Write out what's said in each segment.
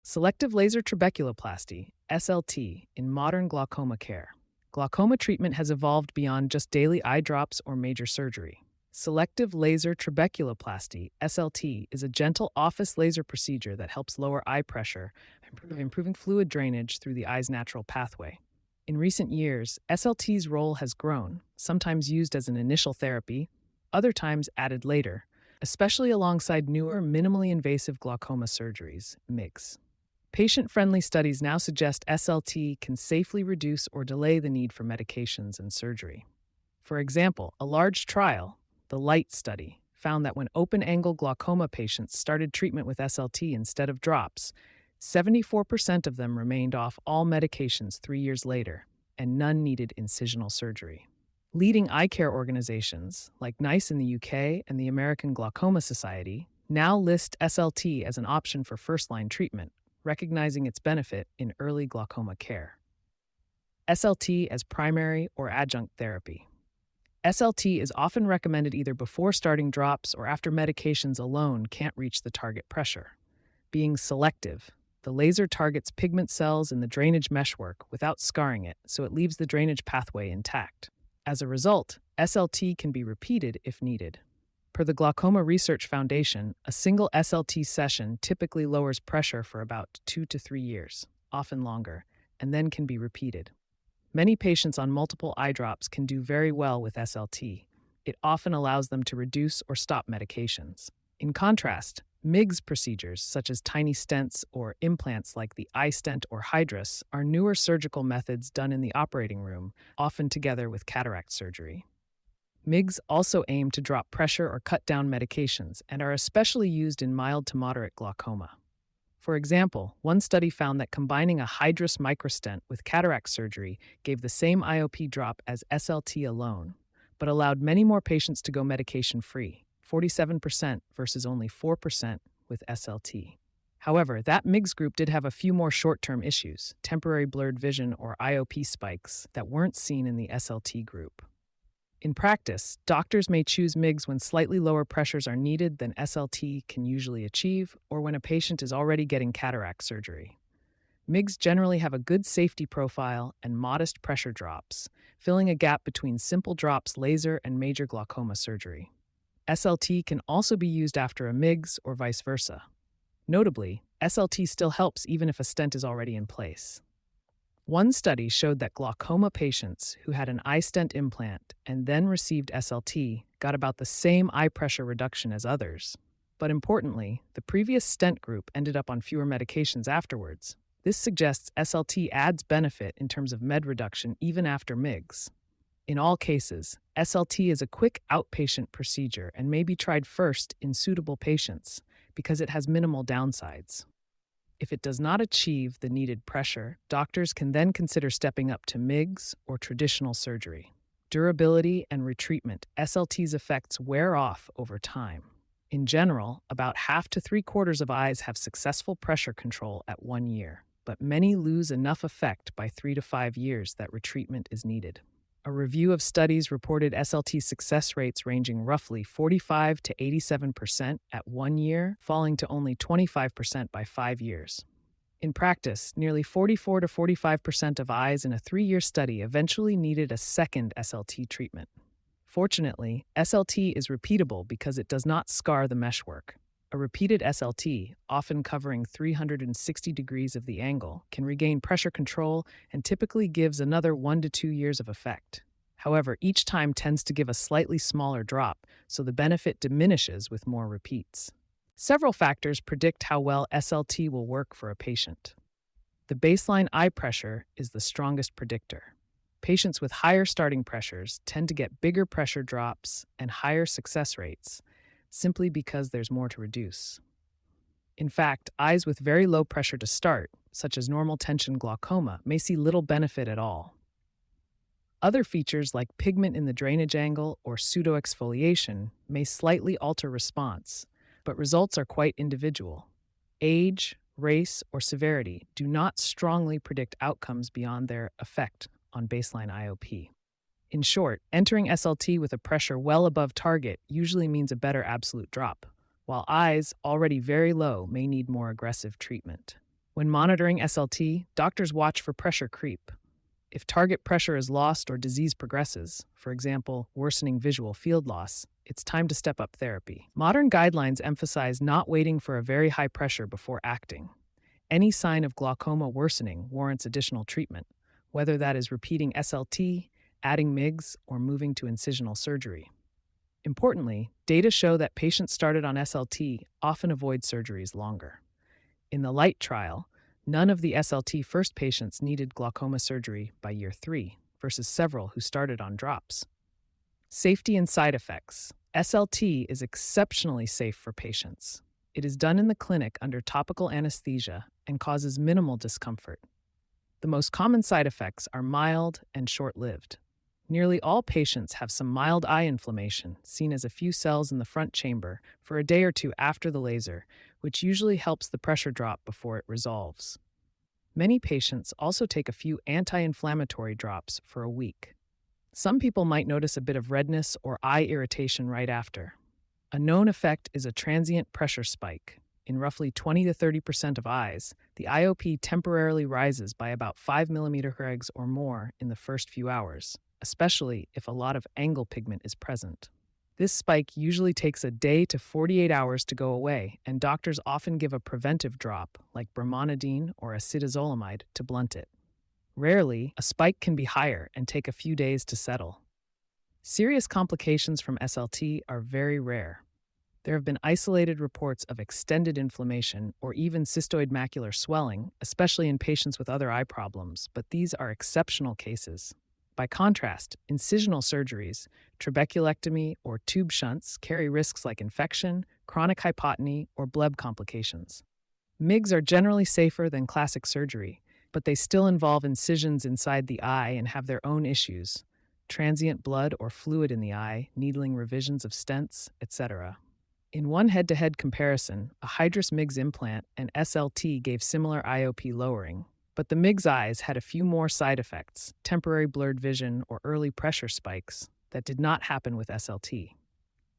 Selective laser trabeculoplasty, SLT, in modern glaucoma care. Glaucoma treatment has evolved beyond just daily eye drops or major surgery. Selective laser trabeculoplasty, SLT, is a gentle office laser procedure that helps lower eye pressure, improving fluid drainage through the eye's natural pathway. In recent years, SLT's role has grown, sometimes used as an initial therapy, other times added later, especially alongside newer minimally invasive glaucoma surgeries, MIGS. Patient-friendly studies now suggest SLT can safely reduce or delay the need for medications and surgery. For example, a large trial, the LIGHT study, found that when open-angle glaucoma patients started treatment with SLT instead of drops, 74% of them remained off all medications 3 years later, and none needed incisional surgery. Leading eye care organizations, like NICE in the UK and the American Glaucoma Society, now list SLT as an option for first-line treatment, recognizing its benefit in early glaucoma care. SLT as primary or adjunct therapy. SLT is often recommended either before starting drops or after medications alone can't reach the target pressure. Being selective, the laser targets pigment cells in the drainage meshwork without scarring it, so it leaves the drainage pathway intact. As a result, SLT can be repeated if needed. Per the Glaucoma Research Foundation, a single SLT session typically lowers pressure for about 2 to 3 years, often longer, and then can be repeated. Many patients on multiple eye drops can do very well with SLT. It often allows them to reduce or stop medications. In contrast, MIGS procedures, such as tiny stents or implants like the iStent or Hydrus, are newer surgical methods done in the operating room, often together with cataract surgery. MIGS also aim to drop pressure or cut down medications and are especially used in mild to moderate glaucoma. For example, one study found that combining a Hydrus microstent with cataract surgery gave the same IOP drop as SLT alone, but allowed many more patients to go medication-free, 47% versus only 4% with SLT. However, that MIGS group did have a few more short-term issues, temporary blurred vision or IOP spikes, that weren't seen in the SLT group. In practice, doctors may choose MIGS when slightly lower pressures are needed than SLT can usually achieve, or when a patient is already getting cataract surgery. MIGS generally have a good safety profile and modest pressure drops, filling a gap between simple drops laser and major glaucoma surgery. SLT can also be used after a MIGS or vice versa. Notably, SLT still helps even if a stent is already in place. One study showed that glaucoma patients who had an iStent implant and then received SLT got about the same eye pressure reduction as others. But importantly, the previous stent group ended up on fewer medications afterwards. This suggests SLT adds benefit in terms of med reduction even after MIGS. In all cases, SLT is a quick outpatient procedure and may be tried first in suitable patients because it has minimal downsides. If it does not achieve the needed pressure, doctors can then consider stepping up to MIGS or traditional surgery. Durability and retreatment, SLT's effects wear off over time. In general, about half to 3/4 of eyes have successful pressure control at 1 year, but many lose enough effect by 3 to 5 years that retreatment is needed. A review of studies reported SLT success rates ranging roughly 45 to 87% at 1 year, falling to only 25% by 5 years. In practice, nearly 44 to 45% of eyes in a 3-year study eventually needed a second SLT treatment. Fortunately, SLT is repeatable because it does not scar the meshwork. A repeated SLT, often covering 360 degrees of the angle, can regain pressure control and typically gives another 1 to 2 years of effect. However, each time tends to give a slightly smaller drop, so the benefit diminishes with more repeats. Several factors predict how well SLT will work for a patient. The baseline eye pressure is the strongest predictor. Patients with higher starting pressures tend to get bigger pressure drops and higher success rates, simply because there's more to reduce. In fact, eyes with very low pressure to start, such as normal tension glaucoma, may see little benefit at all. Other features like pigment in the drainage angle or pseudoexfoliation may slightly alter response, but results are quite individual. Age, race, or severity do not strongly predict outcomes beyond their effect on baseline IOP. In short, entering SLT with a pressure well above target usually means a better absolute drop, while eyes already very low may need more aggressive treatment. When monitoring SLT, doctors watch for pressure creep. If target pressure is lost or disease progresses, for example, worsening visual field loss, it's time to step up therapy. Modern guidelines emphasize not waiting for a very high pressure before acting. Any sign of glaucoma worsening warrants additional treatment, whether that is repeating SLT, adding MIGS, or moving to incisional surgery. Importantly, data show that patients started on SLT often avoid surgeries longer. In the LIGHT trial, none of the SLT first patients needed glaucoma surgery by year 3, versus several who started on drops. Safety and side effects. SLT is exceptionally safe for patients. It is done in the clinic under topical anesthesia and causes minimal discomfort. The most common side effects are mild and short-lived. Nearly all patients have some mild eye inflammation, seen as a few cells in the front chamber, for a day or two after the laser, which usually helps the pressure drop before it resolves. Many patients also take a few anti-inflammatory drops for a week. Some people might notice a bit of redness or eye irritation right after. A known effect is a transient pressure spike. In roughly 20 to 30% of eyes, the IOP temporarily rises by about 5 mm or more in the first few hours, especially if a lot of angle pigment is present. This spike usually takes a day to 48 hours to go away, and doctors often give a preventive drop, like brimonidine or acetazolamide, to blunt it. Rarely, a spike can be higher and take a few days to settle. Serious complications from SLT are very rare. There have been isolated reports of extended inflammation or even cystoid macular swelling, especially in patients with other eye problems, but these are exceptional cases. By contrast, incisional surgeries, trabeculectomy, or tube shunts carry risks like infection, chronic hypotony, or bleb complications. MIGS are generally safer than classic surgery, but they still involve incisions inside the eye and have their own issues: transient blood or fluid in the eye, needling revisions of stents, etc. In one head-to-head comparison, a Hydrus MIGS implant and SLT gave similar IOP lowering, but the MIGS eyes had a few more side effects, temporary blurred vision or early pressure spikes, that did not happen with SLT.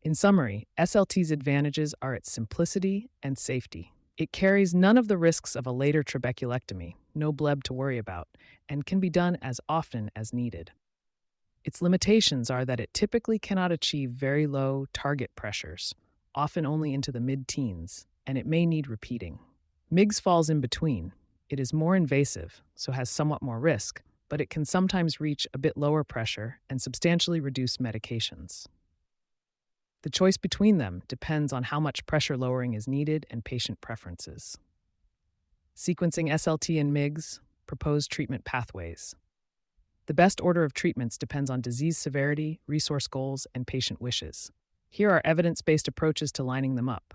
In summary, SLT's advantages are its simplicity and safety. It carries none of the risks of a later trabeculectomy, no bleb to worry about, and can be done as often as needed. Its limitations are that it typically cannot achieve very low target pressures, often only into the mid-teens, and it may need repeating. MIGS falls in between. It is more invasive, so has somewhat more risk, but it can sometimes reach a bit lower pressure and substantially reduce medications. The choice between them depends on how much pressure lowering is needed and patient preferences. Sequencing SLT and MIGS, proposed treatment pathways. The best order of treatments depends on disease severity, resource goals, and patient wishes. Here are evidence-based approaches to lining them up.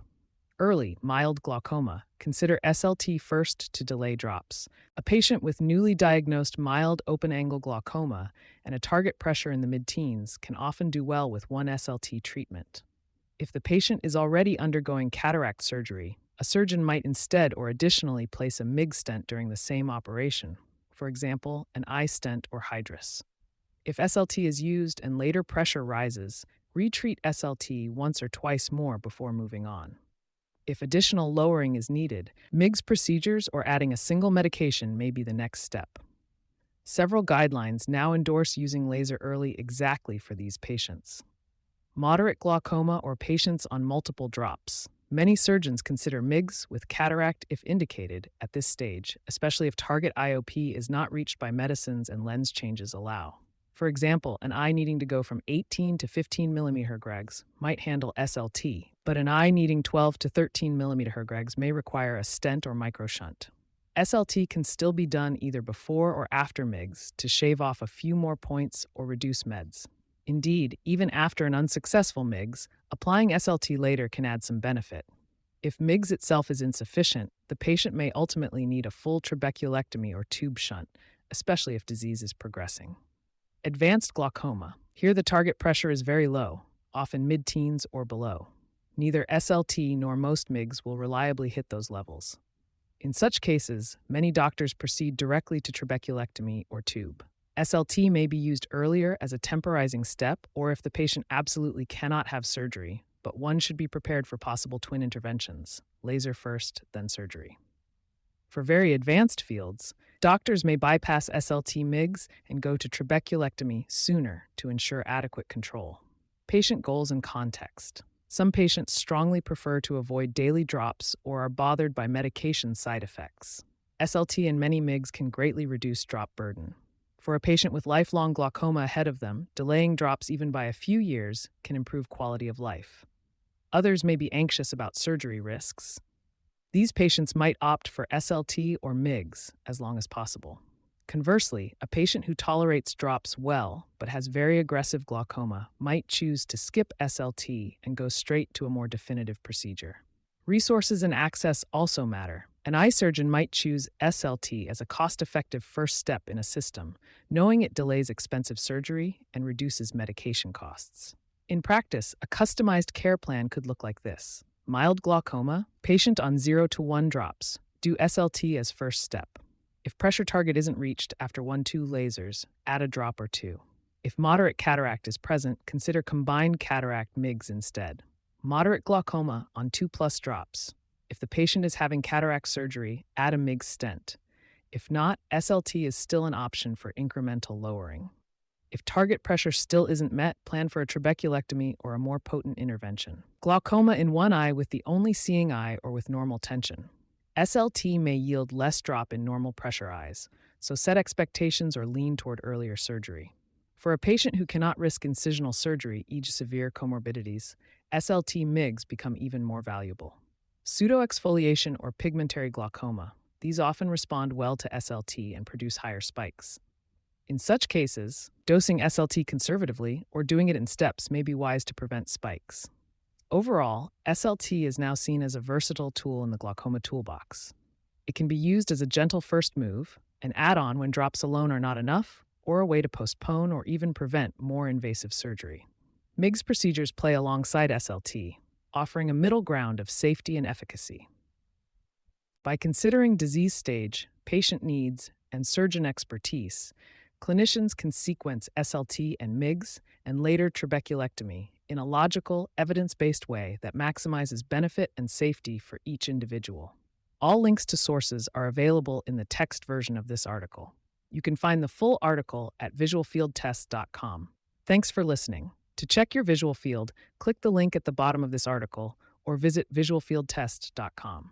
Early, mild glaucoma, consider SLT first to delay drops. A patient with newly diagnosed mild open-angle glaucoma and a target pressure in the mid-teens can often do well with one SLT treatment. If the patient is already undergoing cataract surgery, a surgeon might instead or additionally place a MIGS stent during the same operation, for example, an eye stent or Hydrus. If SLT is used and later pressure rises, retreat SLT once or twice more before moving on. If additional lowering is needed, MIGS procedures or adding a single medication may be the next step. Several guidelines now endorse using laser early exactly for these patients. Moderate glaucoma or patients on multiple drops. Many surgeons consider MIGS with cataract if indicated at this stage, especially if target IOP is not reached by medicines and lens changes allow. For example, an eye needing to go from 18 to 15 mm might handle SLT, but an eye needing 12 to 13 mm may require a stent or microshunt. SLT can still be done either before or after MIGS to shave off a few more points or reduce meds. Indeed, even after an unsuccessful MIGS, applying SLT later can add some benefit. If MIGS itself is insufficient, the patient may ultimately need a full trabeculectomy or tube shunt, especially if disease is progressing. Advanced glaucoma. Here the target pressure is very low, often mid-teens or below. Neither SLT nor most MIGS will reliably hit those levels. In such cases, many doctors proceed directly to trabeculectomy or tube. SLT may be used earlier as a temporizing step or if the patient absolutely cannot have surgery, but one should be prepared for possible twin interventions, laser first, then surgery. For very advanced fields, doctors may bypass SLT MIGS and go to trabeculectomy sooner to ensure adequate control. Patient goals and context. Some patients strongly prefer to avoid daily drops or are bothered by medication side effects. SLT and many MIGS can greatly reduce drop burden. For a patient with lifelong glaucoma ahead of them, delaying drops even by a few years can improve quality of life. Others may be anxious about surgery risks. These patients might opt for SLT or MIGS as long as possible. Conversely, a patient who tolerates drops well but has very aggressive glaucoma might choose to skip SLT and go straight to a more definitive procedure. Resources and access also matter. An eye surgeon might choose SLT as a cost-effective first step in a system, knowing it delays expensive surgery and reduces medication costs. In practice, a customized care plan could look like this. Mild glaucoma, patient on 0 to 1 drops. Do SLT as first step. If pressure target isn't reached after 1-2 lasers, add a drop or two. If moderate cataract is present, consider combined cataract MIGS instead. Moderate glaucoma on 2+ drops. If the patient is having cataract surgery, add a MIGS stent. If not, SLT is still an option for incremental lowering. If target pressure still isn't met, plan for a trabeculectomy or a more potent intervention. Glaucoma in one eye with the only seeing eye or with normal tension. SLT may yield less drop in normal pressure eyes, so set expectations or lean toward earlier surgery. For a patient who cannot risk incisional surgery, e.g. severe comorbidities, SLT MIGS become even more valuable. Pseudoexfoliation or pigmentary glaucoma. These often respond well to SLT and produce higher spikes. In such cases, dosing SLT conservatively or doing it in steps may be wise to prevent spikes. Overall, SLT is now seen as a versatile tool in the glaucoma toolbox. It can be used as a gentle first move, an add-on when drops alone are not enough, or a way to postpone or even prevent more invasive surgery. MIGS procedures play alongside SLT, offering a middle ground of safety and efficacy. By considering disease stage, patient needs, and surgeon expertise, clinicians can sequence SLT and MIGS and later trabeculectomy in a logical, evidence-based way that maximizes benefit and safety for each individual. All links to sources are available in the text version of this article. You can find the full article at visualfieldtest.com. Thanks for listening. To check your visual field, click the link at the bottom of this article or visit visualfieldtest.com.